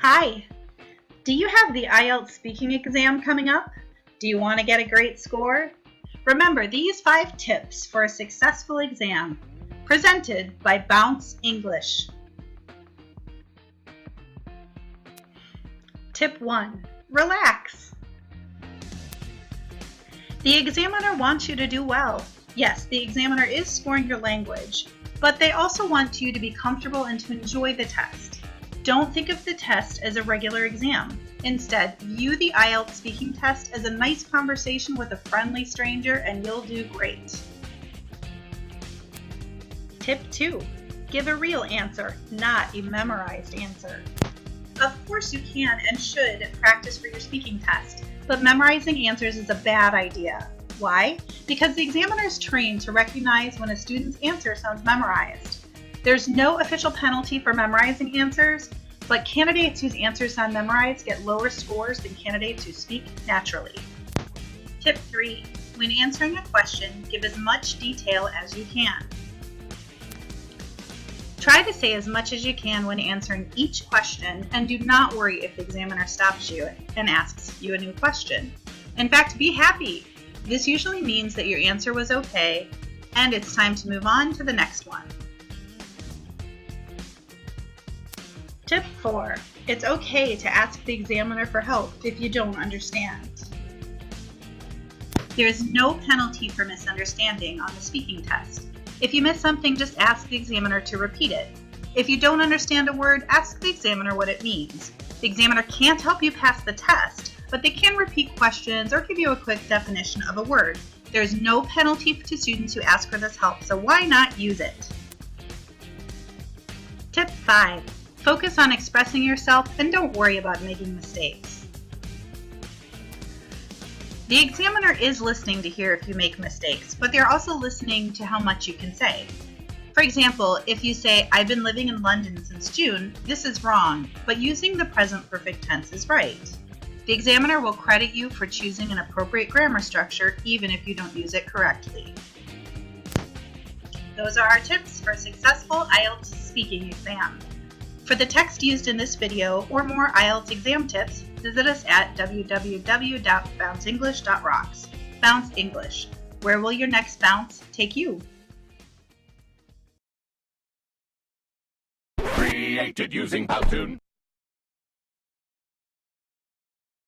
Hi! Do you have the IELTS speaking exam coming up? Do you want to get a great score? Remember these 5 tips for a successful exam, presented by Bounce English. Tip 1. Relax. The examiner wants you to do well. Yes, the examiner is scoring your language, but they also want you to be comfortable and to enjoy the test. Don't think of the test as a regular exam. Instead, view the IELTS speaking test as a nice conversation with a friendly stranger and you'll do great. Tip 2. Give a real answer, not a memorized answer. Of course you can and should practice for your speaking test, but memorizing answers is a bad idea. Why? Because the examiner is trained to recognize when a student's answer sounds memorized. There's no official penalty for memorizing answers, but candidates whose answers sound memorized get lower scores than candidates who speak naturally. Tip 3. When answering a question, give as much detail as you can. Try to say as much as you can when answering each question, and do not worry if the examiner stops you and asks you a new question. In fact, be happy. This usually means that your answer was okay, and it's time to move on to the next one. Tip 4. It's okay to ask the examiner for help if you don't understand. There is no penalty for misunderstanding on the speaking test. If you miss something, just ask the examiner to repeat it. If you don't understand a word, ask the examiner what it means. The examiner can't help you pass the test, but they can repeat questions or give you a quick definition of a word. There is no penalty to students who ask for this help, so why not use it? Tip 5. Focus on expressing yourself and don't worry about making mistakes. The examiner is listening to hear if you make mistakes, but they're also listening to how much you can say. For example, if you say, "I've been living in London since June," this is wrong, but using the present perfect tense is right. The examiner will credit you for choosing an appropriate grammar structure even if you don't use it correctly. Those are our tips for a successful IELTS speaking exam. For the text used in this video or more IELTS exam tips, visit us at www.bounceenglish.rocks. Bounce English. Where will your next bounce take you? Created using Powtoon.